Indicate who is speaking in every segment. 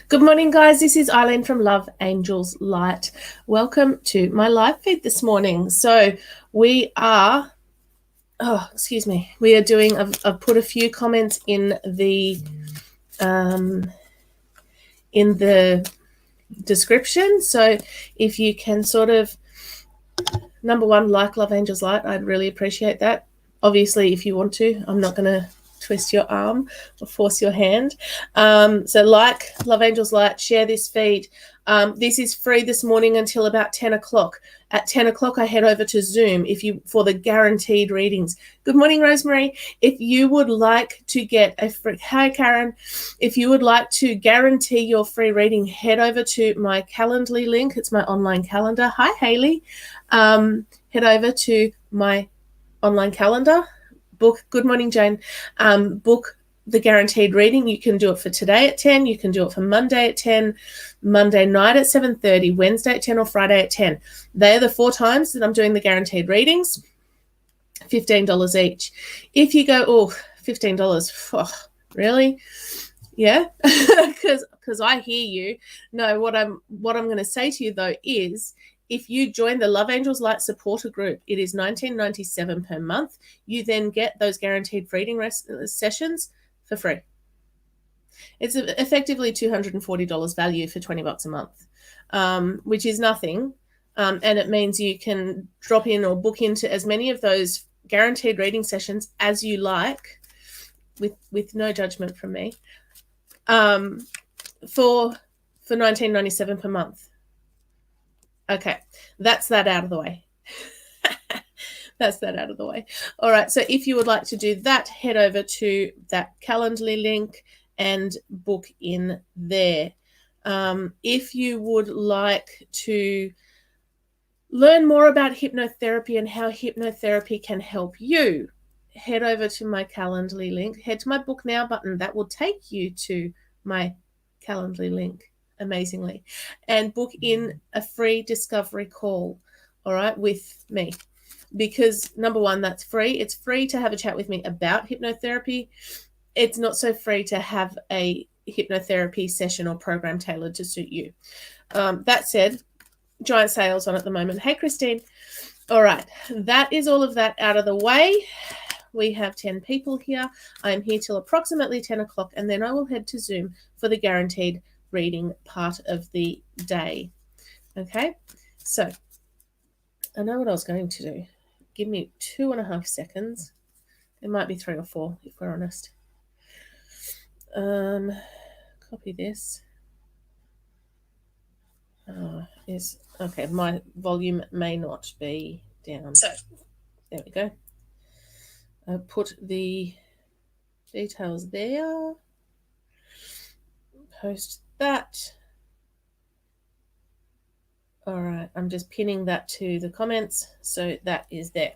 Speaker 1: Good morning, guys. This is Eileen from Love Angels Light. Welcome to my live feed this morning. So we are, we are doing, I've put a few comments in the description. So if you can sort of, number one, like Love Angels Light, I'd really appreciate that. Obviously, if you want to, I'm not going to twist your arm or force your hand. So like Love Angels Light, share this feed. This is free this morning until about 10 o'clock. At 10 o'clock, I head over to Zoom for the guaranteed readings. Good morning, Rosemary. If you would like to get a free, hi, Karen. If you would like to guarantee your free reading, head over to my Calendly link. It's my online calendar. Hi, Haley. Head over to my online calendar. Book, good morning, Jane. Book the guaranteed reading. You can do it for today at 10. You can do it for Monday at 10, Monday night at 7:30, Wednesday at 10, or Friday at 10. They're the 4 times that I'm doing the guaranteed readings, $15 each. If you go, $15, really? Yeah, because I hear you. No, what I'm going to say to you, though, is if you join the Love Angels Light supporter group, it is $19.97 per month. You then get those guaranteed reading sessions for free. It's effectively $240 value for $20 a month, which is nothing. And it means you can drop in or book into as many of those guaranteed reading sessions as you like, with no judgment from me, for $19.97 per month. Okay, that's that out of the way. That's that out of the way. All right, so if you would like to do that, head over to that Calendly link and book in there. If you would like to learn more about hypnotherapy and how hypnotherapy can help you, head over to my Calendly link. Head to my Book Now button. That will take you to my Calendly link, amazingly, and book in a free discovery call, all right, with me. Because number one, that's free. It's free to have a chat with me about hypnotherapy. It's not so free to have a hypnotherapy session or program tailored to suit you. That said, giant sales on at the moment. Hey, Christine. All right, that is all of that out of the way. We have 10 people here. I'm here till approximately 10 o'clock, and then I will head to Zoom for the guaranteed reading part of the day. Okay, so I know what I was going to do. Give me 2.5 seconds. It might be 3 or 4 if we're honest. Copy this. Okay, my volume may not be down. So there we go. I put the details there. Post that. All right, I'm just pinning that to the comments, so that is there.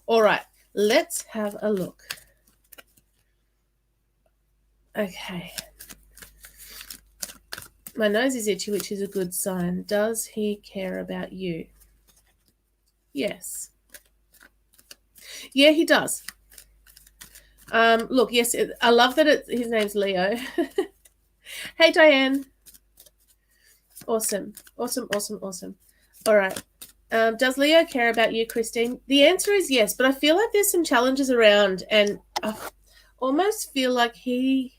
Speaker 1: All right, let's have a look. Okay. My nose is itchy, which is a good sign. Does he care about you? Yes. Yeah, he does. Look, yes, I love that his name's Leo. Hey, Diane. Awesome. All right. Does Leo care about you, Christine? The answer is yes, but I feel like there's some challenges around, and I almost feel like he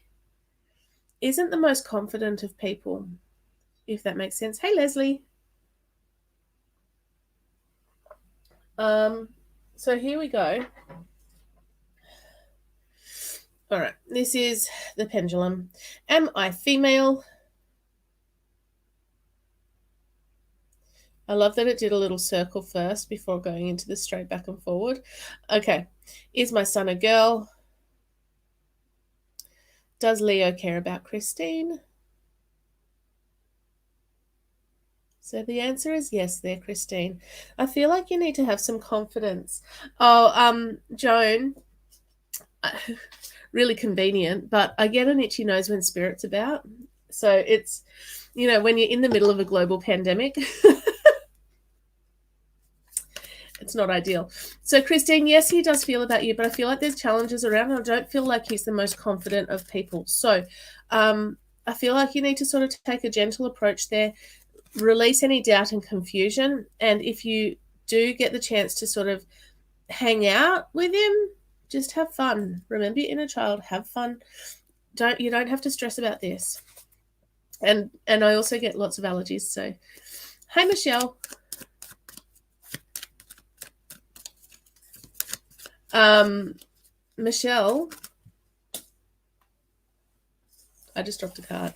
Speaker 1: isn't the most confident of people, if that makes sense. Hey, Leslie. So here we go. All right, this is the pendulum. Am I female? I love that it did a little circle first before going into the straight back and forward. Okay, is my son a girl? Does Leo care about Christine? So the answer is yes there, Christine. I feel like you need to have some confidence. Oh, Joan, really convenient, but I get an itchy nose when Spirit's about. So it's, when you're in the middle of a global pandemic, it's not ideal. So Christine, yes, he does feel about you, but I feel like there's challenges around, and I don't feel like he's the most confident of people. So I feel like you need to sort of take a gentle approach there, release any doubt and confusion. And if you do get the chance to sort of hang out with him, just have fun. Remember your inner child, have fun. You don't have to stress about this. And I also get lots of allergies. So, hey, Michelle. Michelle, I just dropped a card.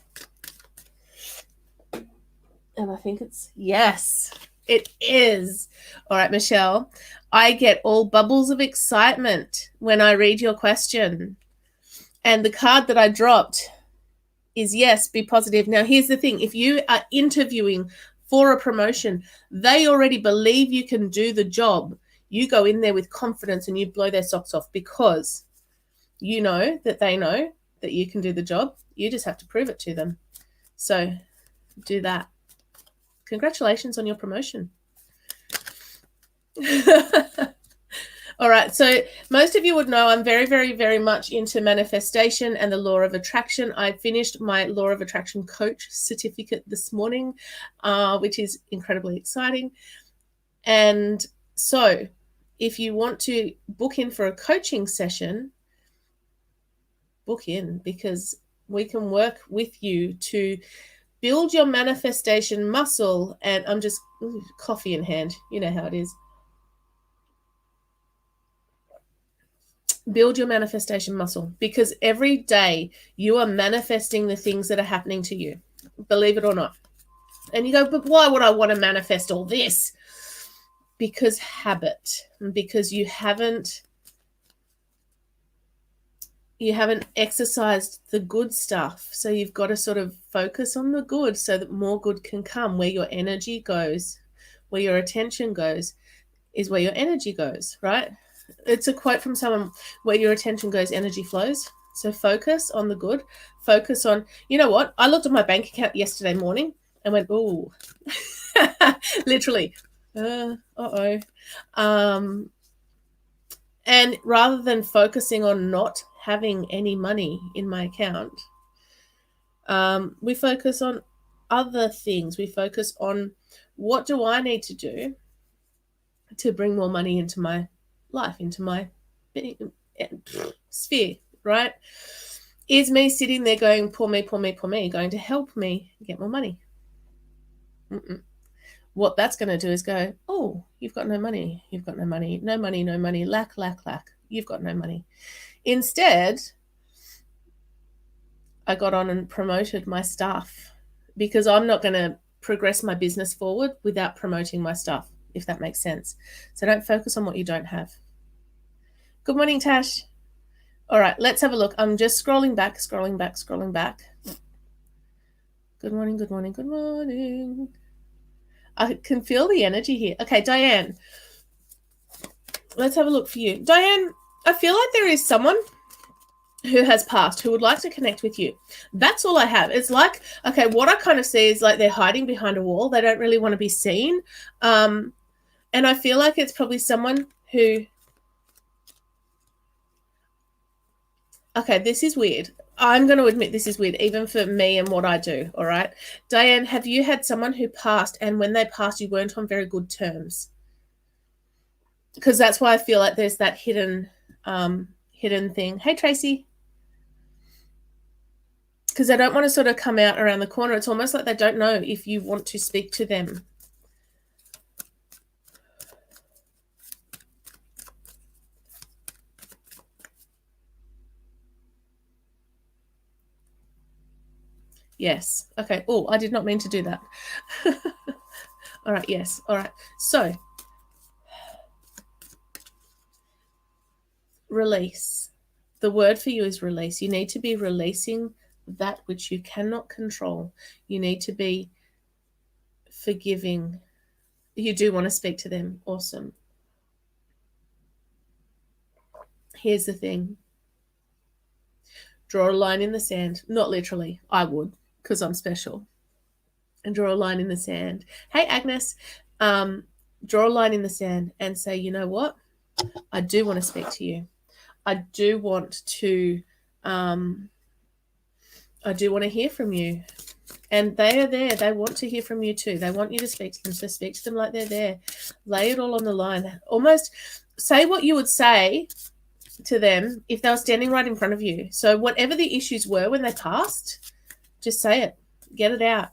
Speaker 1: And I think yes, it is. All right, Michelle, I get all bubbles of excitement when I read your question. And the card that I dropped is yes, be positive. Now, here's the thing. If you are interviewing for a promotion, they already believe you can do the job. You go in there with confidence and you blow their socks off because you know that they know that you can do the job. You just have to prove it to them. So do that. Congratulations on your promotion. All right, so most of you would know I'm very, very, very much into manifestation and the law of attraction. I finished my law of attraction coach certificate this morning, which is incredibly exciting. And so if you want to book in for a coaching session, book in, because we can work with you to build your manifestation muscle. And I'm just coffee in hand. You know how it is. Build your manifestation muscle, because every day you are manifesting the things that are happening to you, believe it or not. And you go, but why would I want to manifest all this? Because habit, because you haven't exercised the good stuff. So you've got to sort of focus on the good so that more good can come. Where your energy goes, where your attention goes, is where your energy goes, right? It's a quote from someone, where your attention goes, energy flows. So focus on the good. Focus on, you know what? I looked at my bank account yesterday morning and went, ooh, literally, uh-oh. And rather than focusing on not having any money in my account, we focus on other things. We focus on, what do I need to do to bring more money into my life, into my sphere, right? Is me sitting there going, poor me, poor me, poor me, going to help me get more money? What that's going to do is go, oh, you've got no money, you've got no money, no money, no money, lack, lack, lack, you've got no money. Instead, I got on and promoted my stuff, because I'm not going to progress my business forward without promoting my stuff, if that makes sense. So don't focus on what you don't have. Good morning, Tash. All right, let's have a look. I'm just scrolling back. Good morning, good morning, good morning. I can feel the energy here. Okay, Diane. Let's have a look for you. Diane, I feel like there is someone who has passed who would like to connect with you. That's all I have. It's like, okay, what I kind of see is like they're hiding behind a wall. They don't really want to be seen. And I feel like it's probably someone who, okay, this is weird. I'm going to admit this is weird, even for me and what I do, all right? Diane, have you had someone who passed, and when they passed, you weren't on very good terms? Because that's why I feel like there's that hidden thing. Hey, Tracy. Because they don't want to sort of come out around the corner. It's almost like they don't know if you want to speak to them. Yes. Okay. Oh, I did not mean to do that. All right. Yes. All right. So, release. The word for you is release. You need to be releasing that which you cannot control. You need to be forgiving. You do want to speak to them. Awesome. Here's the thing. Draw a line in the sand. Not literally. I would, because I'm special. And draw a line in the sand. Hey, Agnes. Draw a line in the sand and say, you know what? I do want to speak to you. I do want to I do want to hear from you. And they are there. They want to hear from you too. They want you to speak to them. So speak to them like they're there. Lay it all on the line. Almost say what you would say to them if they were standing right in front of you. So whatever the issues were when they passed, just say it. Get it out.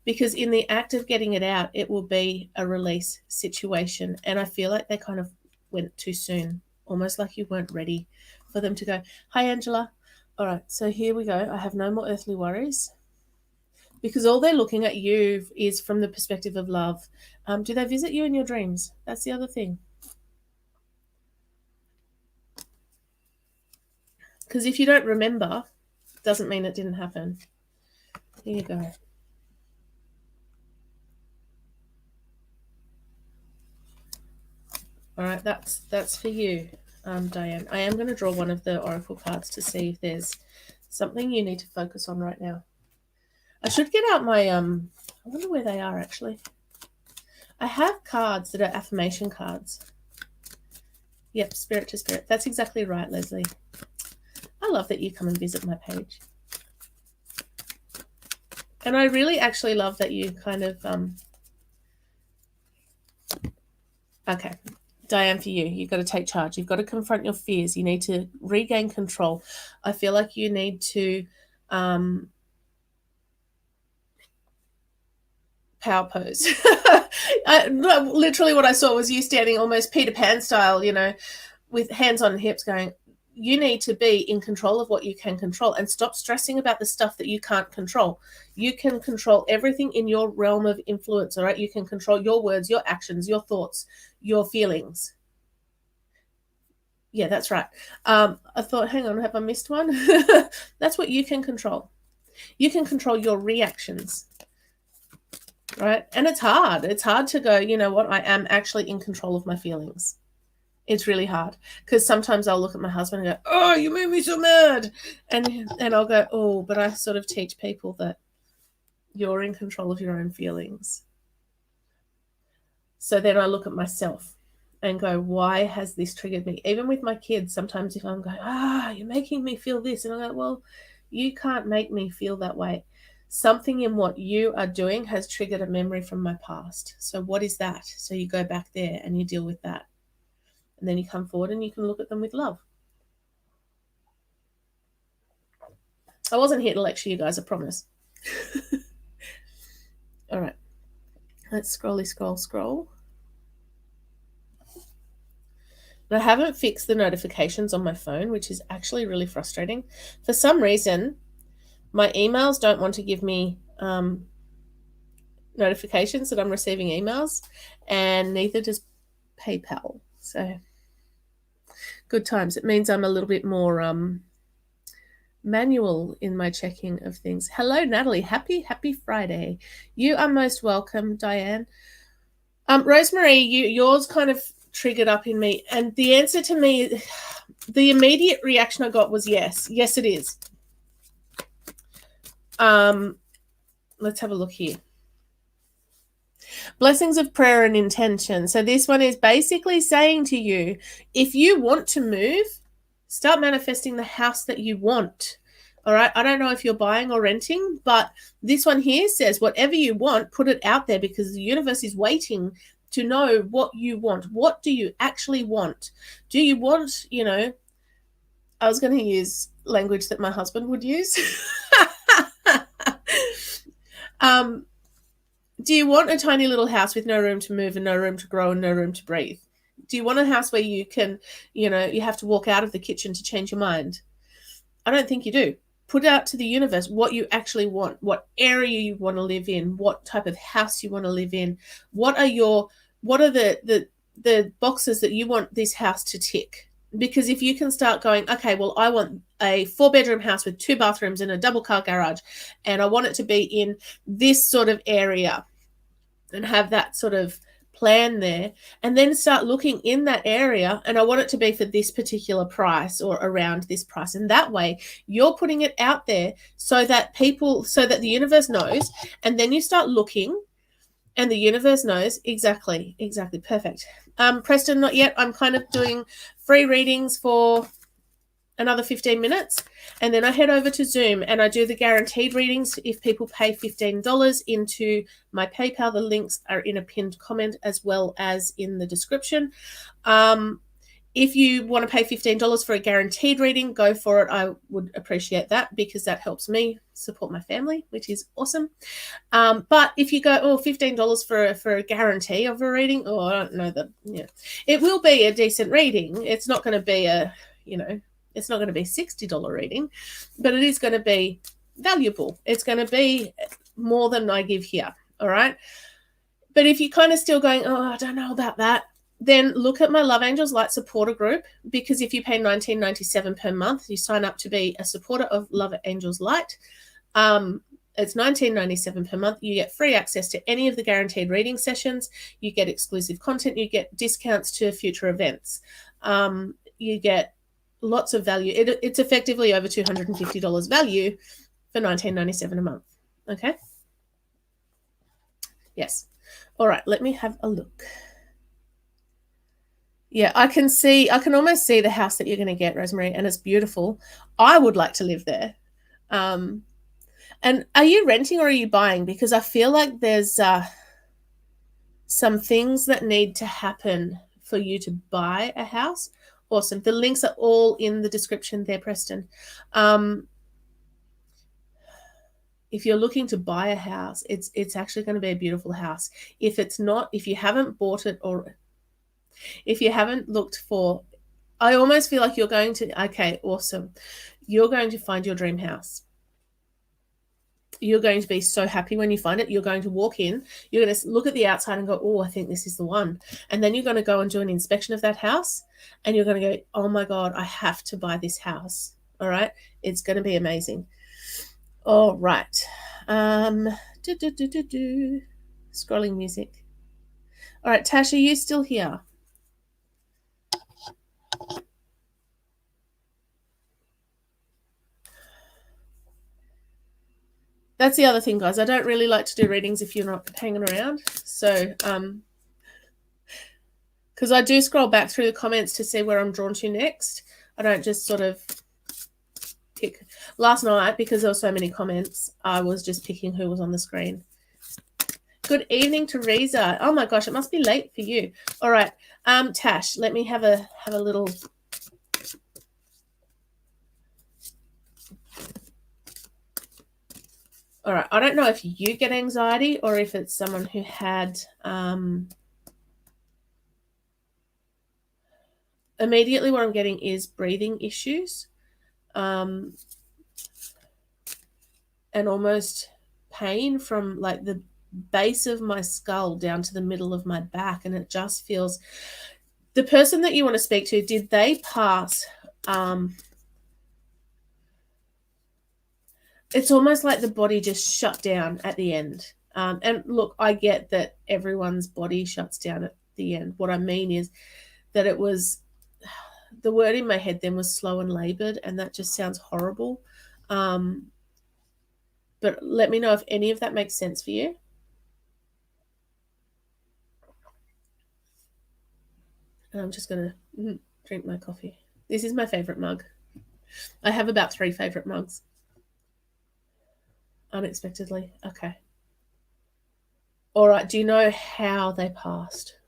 Speaker 1: Because in the act of getting it out, it will be a release situation. And I feel like they kind of went too soon, almost like you weren't ready for them to go, hi, Angela. All right, so here we go. I have no more earthly worries. Because all they're looking at you is from the perspective of love. Do they visit you in your dreams? That's the other thing. Because if you don't remember, doesn't mean it didn't happen. Here you go. All right, that's for you, Diane. I am going to draw one of the oracle cards to see if there's something you need to focus on right now. I should get out my, I wonder where they are actually. I have cards that are affirmation cards. Yep, spirit to spirit. That's exactly right, Leslie. I love that you come and visit my page. And I really actually love that you kind of, okay. Diane, for you, you've got to take charge. You've got to confront your fears. You need to regain control. I feel like you need to power pose. Literally what I saw was you standing almost Peter Pan style, you know, with hands on hips going, you need to be in control of what you can control and stop stressing about the stuff that you can't control. You can control everything in your realm of influence, all right? You can control your words, your actions, your thoughts, your feelings. Yeah, that's right. I thought, hang on, have I missed one? That's what you can control. You can control your reactions, right? And it's hard. It's hard to go, you know what, I am actually in control of my feelings. It's really hard because sometimes I'll look at my husband and go, oh, you made me so mad. And I'll go, oh, but I sort of teach people that you're in control of your own feelings. So then I look at myself and go, why has this triggered me? Even with my kids, sometimes if I'm going, you're making me feel this. And I go, well, you can't make me feel that way. Something in what you are doing has triggered a memory from my past. So what is that? So you go back there and you deal with that. And then you come forward and you can look at them with love. I wasn't here to lecture you guys, I promise. All right. Let's scroll. I haven't fixed the notifications on my phone, which is actually really frustrating. For some reason, my emails don't want to give me notifications that I'm receiving emails, and neither does PayPal. So good times. It means I'm a little bit more manual in my checking of things. Hello, Natalie. Happy Friday. You are most welcome, Diane. Rosemary, yours kind of triggered up in me, and the answer to me, the immediate reaction I got was yes. Yes, it is. Let's have a look here. Blessings of prayer and intention. So this one is basically saying to you, if you want to move, start manifesting the house that you want. All right. I don't know if you're buying or renting, but this one here says whatever you want, put it out there because the universe is waiting to know what you want. What do you actually want? Do you want, you know, I was going to use language that my husband would use. Do you want a tiny little house with no room to move and no room to grow and no room to breathe? Do you want a house where you can, you know, you have to walk out of the kitchen to change your mind? I don't think you do. Put out to the universe what you actually want, what area you want to live in, what type of house you want to live in. What are the boxes that you want this house to tick? Because if you can start going, okay, well, I want a 4-bedroom house with 2 bathrooms and a double car garage, and I want it to be in this sort of area, and have that sort of plan there, and then start looking in that area, and I want it to be for this particular price or around this price. And that way you're putting it out there so that the universe knows, and then you start looking and the universe knows exactly. Perfect. Preston, not yet. I'm kind of doing free readings for another 15 minutes, and then I head over to Zoom and I do the guaranteed readings. If people pay $15 into my PayPal, the links are in a pinned comment as well as in the description. If you want to pay $15 for a guaranteed reading, go for it. I would appreciate that because that helps me support my family, which is awesome. But if you go, $15 for a guarantee of a reading, I don't know that, it will be a decent reading. It's not going to be it's not going to be $60 reading, but it is going to be valuable. It's going to be more than I give here. All right. But if you're kind of still going, I don't know about that, then look at my Love Angels Light supporter group, because if you pay $19.97 per month, you sign up to be a supporter of Love Angels Light. It's $19.97 per month. You get free access to any of the guaranteed reading sessions. You get exclusive content. You get discounts to future events. You get lots of value. It's effectively over $250 value for $19.97 a month. Okay? Yes. All right, let me have a look. Yeah, I can almost see the house that you're going to get, Rosemary, and it's beautiful. I would like to live there. And are you renting or are you buying? Because I feel like there's some things that need to happen for you to buy a house. Awesome. The links are all in the description there, Preston. If you're looking to buy a house, it's actually going to be a beautiful house. If you haven't bought it, or if you haven't looked for, I almost feel like you're going to, okay, awesome. You're going to find your dream house. You're going to be so happy when you find it. You're going to walk in, you're going to look at the outside and go, I think this is the one. And then you're going to go and do an inspection of that house and you're going to go, oh my God, I have to buy this house. All right. It's going to be amazing. All right. Scrolling music. All right, Tash, are you still here? That's the other thing, guys. I don't really like to do readings if you're not hanging around. So, because I do scroll back through the comments to see where I'm drawn to next. I don't just sort of pick. Last night, because there were so many comments, I was just picking who was on the screen. Good evening, Teresa. Oh my gosh, it must be late for you. All right, Tash, let me have a little. All right, I don't know if you get anxiety or if it's someone who had immediately what I'm getting is breathing issues and almost pain from like the base of my skull down to the middle of my back, and it just feels, the person that you want to speak to, did they pass it's almost like the body just shut down at the end. And look, I get that everyone's body shuts down at the end. What I mean is that it was, the word in my head then was slow and labored, and that just sounds horrible. But let me know if any of that makes sense for you. And I'm just going to drink my coffee. This is my favorite mug. I have about 3 favorite mugs. Unexpectedly. Okay. All right. Do you know how they passed?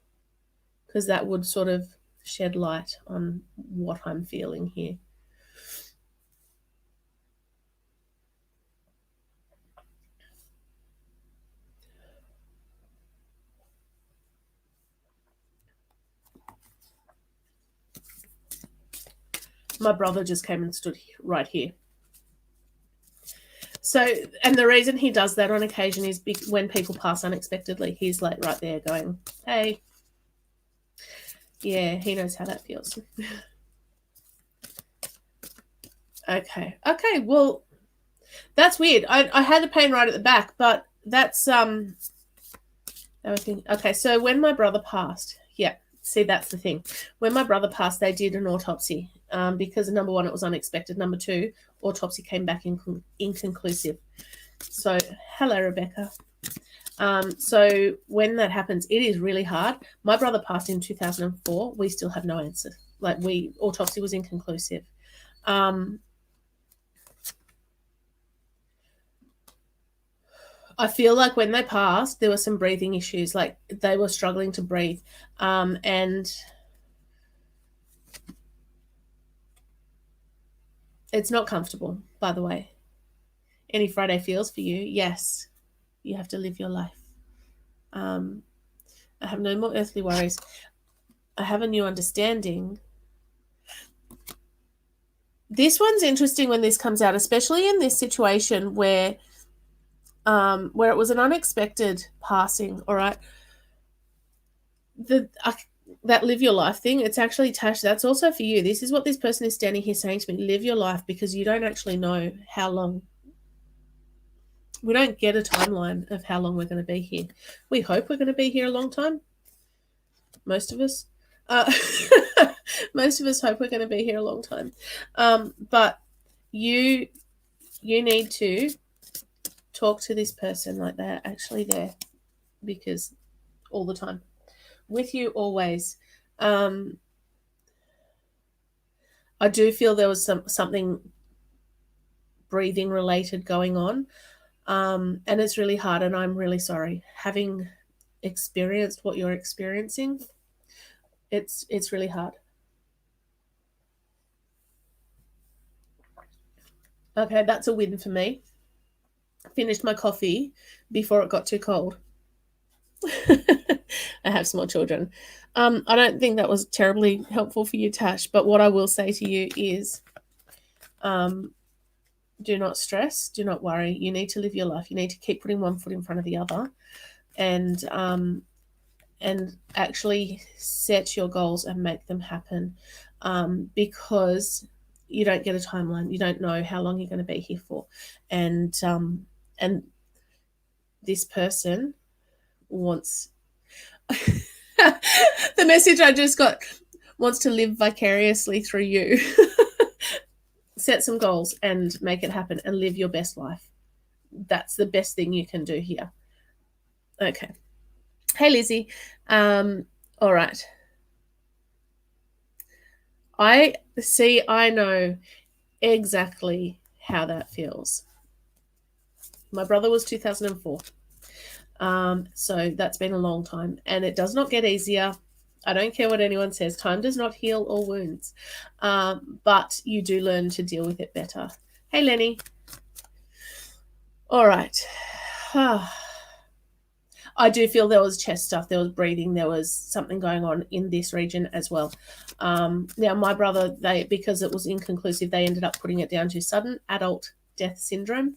Speaker 1: Because that would sort of shed light on what I'm feeling here. My brother just came and stood right here. So, and the reason he does that on occasion is when people pass unexpectedly, he's like right there going, hey. Yeah, he knows how that feels. Okay, well, that's weird. I had the pain right at the back, but that's, okay, so when my brother passed, yeah, see, that's the thing. When my brother passed, they did an autopsy because, number one, it was unexpected. Number two, autopsy came back inconclusive. So, hello, Rebecca. So when that happens, it is really hard. My brother passed in 2004. We still have no answer. Like autopsy was inconclusive. I feel like when they passed, there were some breathing issues, like they were struggling to breathe. And it's not comfortable, by the way. Any Friday feels for you, yes, you have to live your life. I have no more earthly worries. I have a new understanding. This one's interesting when this comes out, especially in this situation where it was an unexpected passing. All right, that live your life thing, it's actually, Tash, that's also for you. This is what this person is standing here saying to me: live your life, because you don't actually know how long. We don't get a timeline of how long we're going to be here. We hope we're going to be here a long time. Most of us. Most of us hope we're going to be here a long time. But you need to talk to this person like they're actually there, because all the time, with you always. I do feel there was something breathing related going on, and it's really hard, and I'm really sorry. Having experienced what you're experiencing, it's really hard. Okay, that's a win for me. Finished my coffee before it got too cold. I have small children. I don't think that was terribly helpful for you, Tash, but what I will say to you is, do not stress, do not worry. You need to live your life. You need to keep putting one foot in front of the other, and actually set your goals and make them happen, because you don't get a timeline. You don't know how long you're going to be here for, and this person wants the message I just got, wants to live vicariously through you. Set some goals and make it happen and live your best life. That's the best thing you can do here. Okay. Hey, Lizzie. All right. I know exactly how that feels. My brother was 2004. So that's been a long time, and it does not get easier. I don't care what anyone says. Time does not heal all wounds, but you do learn to deal with it better. Hey, Lenny. All right. I do feel there was chest stuff, there was breathing, there was something going on in this region as well. Now, my brother, because it was inconclusive, they ended up putting it down to sudden adult death syndrome,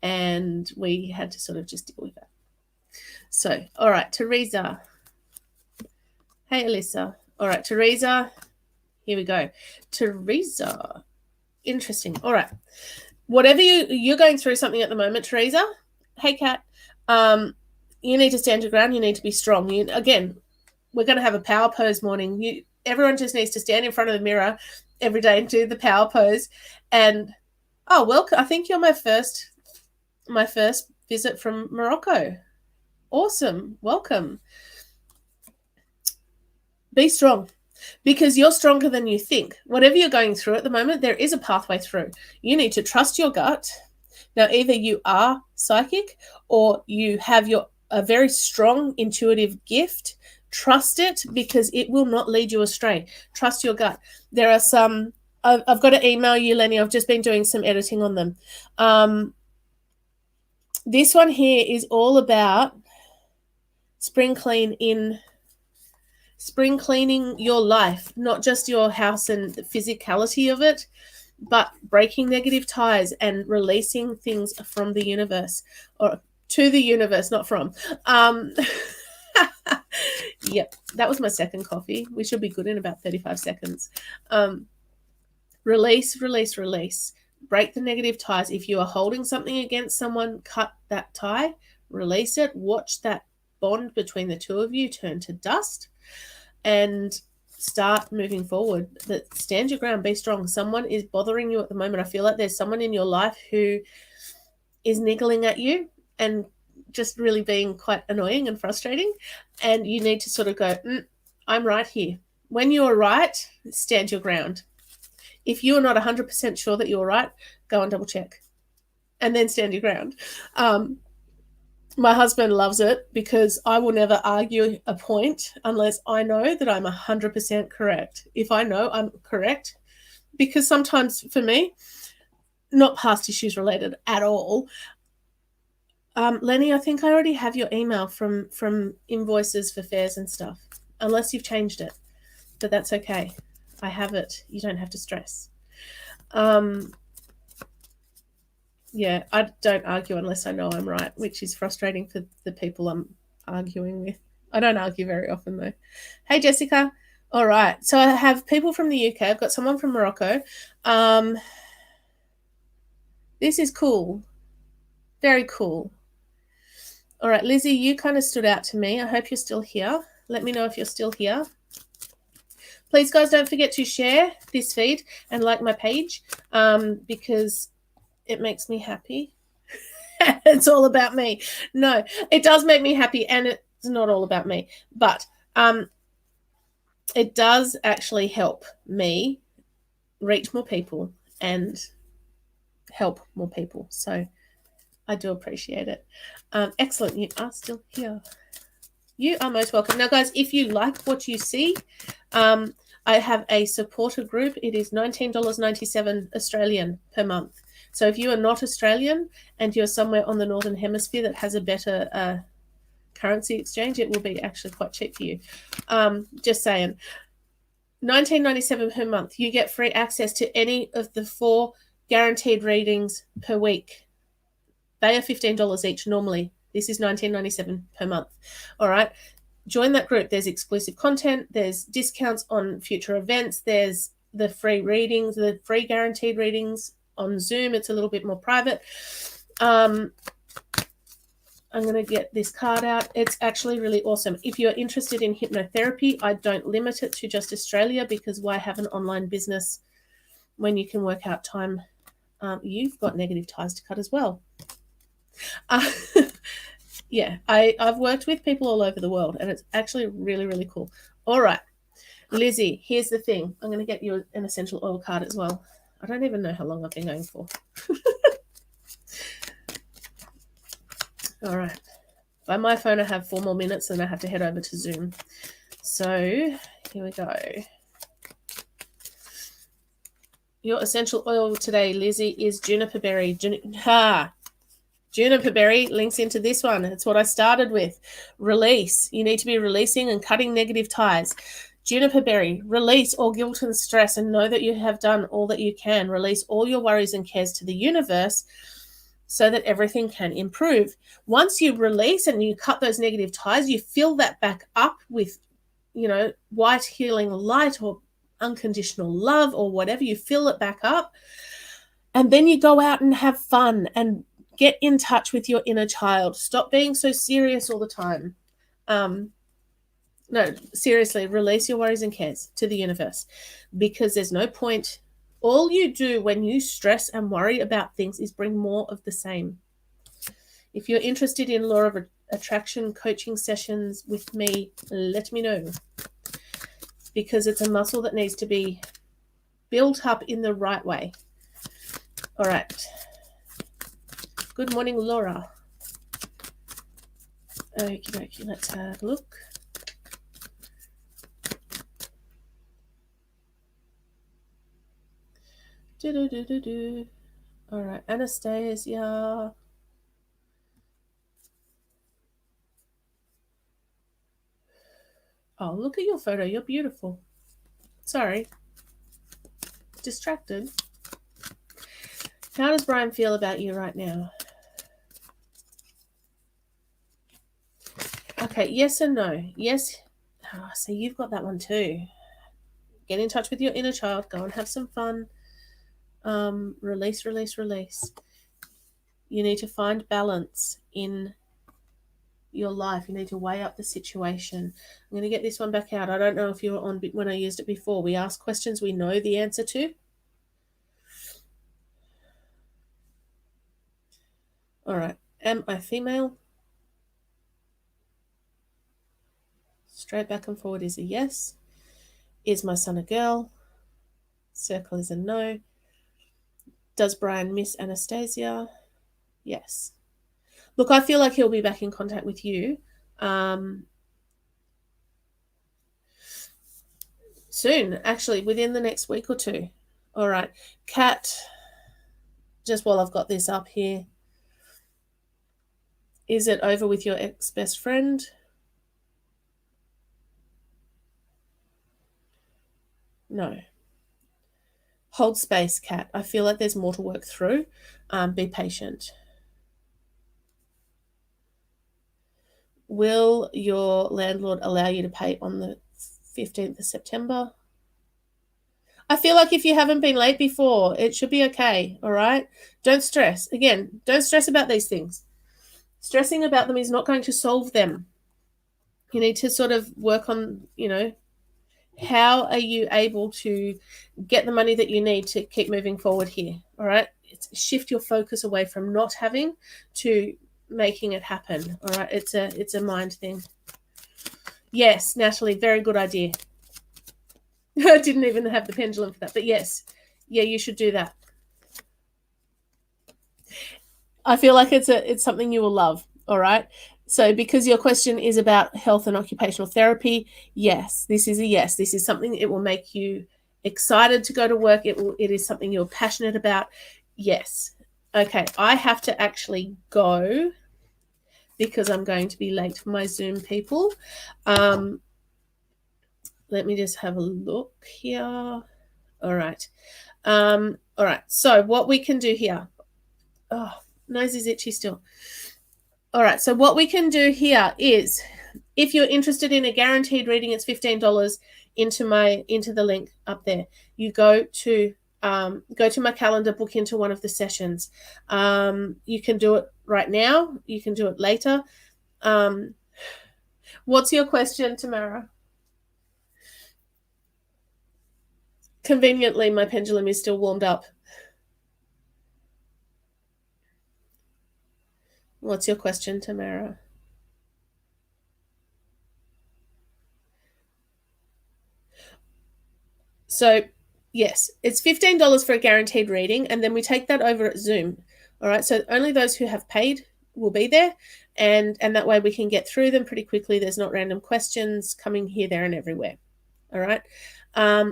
Speaker 1: and we had to sort of just deal with that. So, all right, Teresa. Hey, Alyssa. All right, Teresa. Here we go. Teresa. Interesting. All right. Whatever you're going through something at the moment, Teresa. Hey, Kat. You need to stand your ground. You need to be strong. Again, we're going to have a power pose morning. Everyone just needs to stand in front of the mirror every day and do the power pose. And welcome. I think you're my first visit from Morocco. Awesome. Welcome. Be strong, because you're stronger than you think. Whatever you're going through at the moment, there is a pathway through. You need to trust your gut. Now, either you are psychic or you have a very strong intuitive gift. Trust it, because it will not lead you astray. Trust your gut. There are some, I've got to email you, Lenny. I've just been doing some editing on them. This one here is all about spring cleaning your life, not just your house and the physicality of it, but breaking negative ties and releasing things from the universe, or to the universe, not from. Yep, that was my second coffee. We should be good in about 35 seconds. Release. Break the negative ties. If you are holding something against someone, cut that tie, release it, watch that bond between the two of you turn to dust, and start moving forward. Stand your ground, be strong. Someone is bothering you at the moment. I feel like there's someone in your life who is niggling at you and just really being quite annoying and frustrating, and you need to sort of go, I'm right here. When you're right, stand your ground. If you are not 100% sure that you're right, go and double check and then stand your ground. My husband loves it because I will never argue a point unless I know that I'm 100% correct. If I know I'm correct, because sometimes for me, not past issues related at all. Lenny, I think I already have your email from invoices for fares and stuff, unless you've changed it. But that's okay. I have it. You don't have to stress. Yeah, I don't argue unless I know I'm right, which is frustrating for the people I'm arguing with. I don't argue very often though. Hey, Jessica. All right. So I have people from the UK. I've got someone from Morocco. This is cool. Very cool. All right, Lizzie, you kind of stood out to me. I hope you're still here. Let me know if you're still here. Please, guys, don't forget to share this feed and like my page because it makes me happy. It's all about me. No, it does make me happy, and it's not all about me. But it does actually help me reach more people and help more people. So I do appreciate it. Excellent. You are still here. You are most welcome. Now, guys, if you like what you see, I have a supporter group. It is $19.97 Australian per month. So if you are not Australian and you're somewhere on the Northern Hemisphere that has a better currency exchange, it will be actually quite cheap for you. Just saying. $19.97 per month. You get free access to any of the 4 guaranteed readings per week. They are $15 each normally. This is $19.97 per month. All right. Join that group. There's exclusive content. There's discounts on future events. There's the free readings, the free guaranteed readings on Zoom. It's a little bit more private. I'm going to get this card out. It's actually really awesome. If you're interested in hypnotherapy, I don't limit it to just Australia because why have an online business when you can work out time? You've got negative ties to cut as well. Yeah, I've worked with people all over the world, and it's actually really, really cool. All right, Lizzie, here's the thing. I'm going to get you an essential oil card as well. I don't even know how long I've been going for. All right. By my phone, I have 4 more minutes, and I have to head over to Zoom. So here we go. Your essential oil today, Lizzie, is juniper berry. Juniper berry links into this one. It's what I started with. Release. You need to be releasing and cutting negative ties. Juniper berry. Release all guilt and stress and know that you have done all that you can. Release all your worries and cares to the universe so that everything can improve. Once you release and you cut those negative ties, you fill that back up with, white healing light or unconditional love or whatever. You fill it back up. And then you go out and have fun and get in touch with your inner child. Stop being so serious all the time. No, seriously, release your worries and cares to the universe because there's no point. All you do when you stress and worry about things is bring more of the same. If you're interested in law of attraction coaching sessions with me, let me know because it's a muscle that needs to be built up in the right way. All right. Good morning, Laura. Okie dokie, let's have a look. All right, Anastasia. Oh, look at your photo. You're beautiful. Sorry. Distracted. How does Brian feel about you right now? Okay, yes and no. Yes. Oh, so you've got that one too. Get in touch with your inner child. Go and have some fun. Release, release, release. You need to find balance in your life. You need to weigh up the situation. I'm going to get this one back out. I don't know if you were on when I used it before. We ask questions we know the answer to. All right. Am I female? Straight back and forward is a yes. Is my son a girl? Circle is a no. Does Brian miss Anastasia? Yes. Look, I feel like he'll be back in contact with you soon, actually, within the next week or two. All right. Kat, just while I've got this up here, is it over with your ex-best friend? No. Hold space, Kat. I feel like there's more to work through. Be patient. Will your landlord allow you to pay on the 15th of September? I feel like if you haven't been late before, it should be okay, all right? Don't stress. Again, don't stress about these things. Stressing about them is not going to solve them. You need to sort of work on, how are you able to get the money that you need to keep moving forward here, all right? Shift your focus away from not having to making it happen, all right? It's a mind thing. Yes, Natalie, very good idea. I didn't even have the pendulum for that, but yes, yeah, you should do that. I feel like it's something you will love, all right? So because your question is about health and occupational therapy, yes, this is a yes. This is something it will make you excited to go to work. It is something you're passionate about. Yes. Okay, I have to actually go because I'm going to be late for my Zoom, people. Let me just have a look here. All right. All right. So what we can do here. Oh, nose is itchy still. All right. So what we can do here is, if you're interested in a guaranteed reading, it's $15 into the link up there. You go to my calendar, book into one of the sessions. You can do it right now. You can do it later. What's your question, Tamara? Conveniently, my pendulum is still warmed up. What's your question, Tamara? So, yes, it's $15 for a guaranteed reading, and then we take that over at Zoom. All right, so only those who have paid will be there, and that way we can get through them pretty quickly. There's not random questions coming here, there, and everywhere. All right.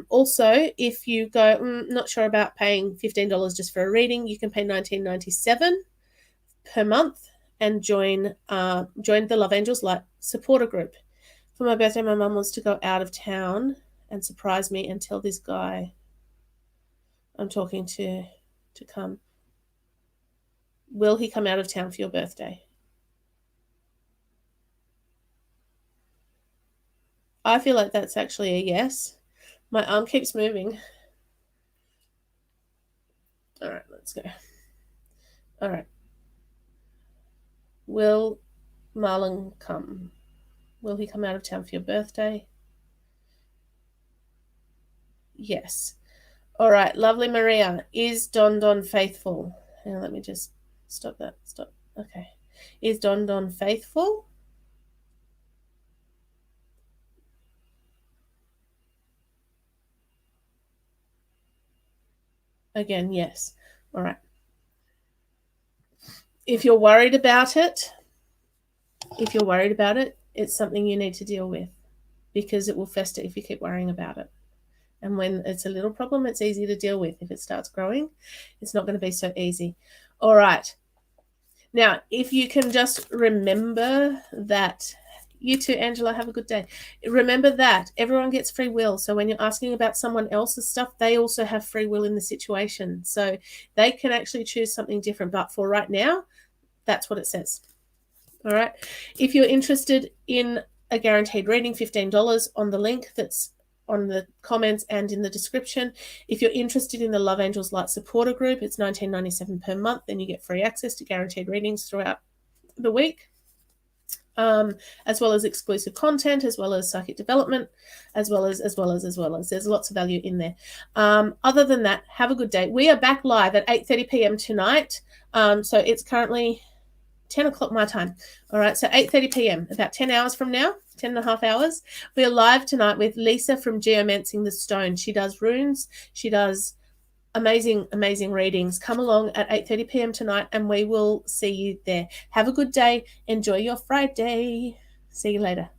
Speaker 1: Also, if you go, not sure about paying $15 just for a reading, you can pay $19.97 per month and join the Love Angels Light supporter group. For my birthday, my mum wants to go out of town and surprise me and tell this guy I'm talking to come. Will he come out of town for your birthday? I feel like that's actually a yes. My arm keeps moving. All right, let's go. All right. Will Marlon come? Will he come out of town for your birthday? Yes. All right, lovely Maria. Is Don Don faithful? And let me just stop that. Stop. Okay. Is Don Don faithful? Again, yes. All right. If you're worried about it, it's something you need to deal with, because it will fester if you keep worrying about it. And when it's a little problem, it's easy to deal with. If it starts growing, it's not going to be so easy. All right. Now, if you can just remember that, you too, Angela, have a good day. Remember that everyone gets free will. So when you're asking about someone else's stuff, they also have free will in the situation. So they can actually choose something different. But for right now, that's what it says. All right. If you're interested in a guaranteed reading, $15 on the link that's on the comments and in the description. If you're interested in the Love Angels Light supporter group, it's $19.97 per month. Then you get free access to guaranteed readings throughout the week, as well as exclusive content, as well as psychic development, as well as. There's lots of value in there. Other than that, have a good day. We are back live at 8:30 p.m. tonight. So it's currently 10 o'clock my time. All right, so 8:30 p.m., about 10 hours from now. 10.5 hours. We're live tonight with Lisa from Geomancing the Stone. She does runes. She does amazing readings. Come along at 8:30 p.m. tonight and we will see you there. Have a good day. Enjoy your Friday. See you later.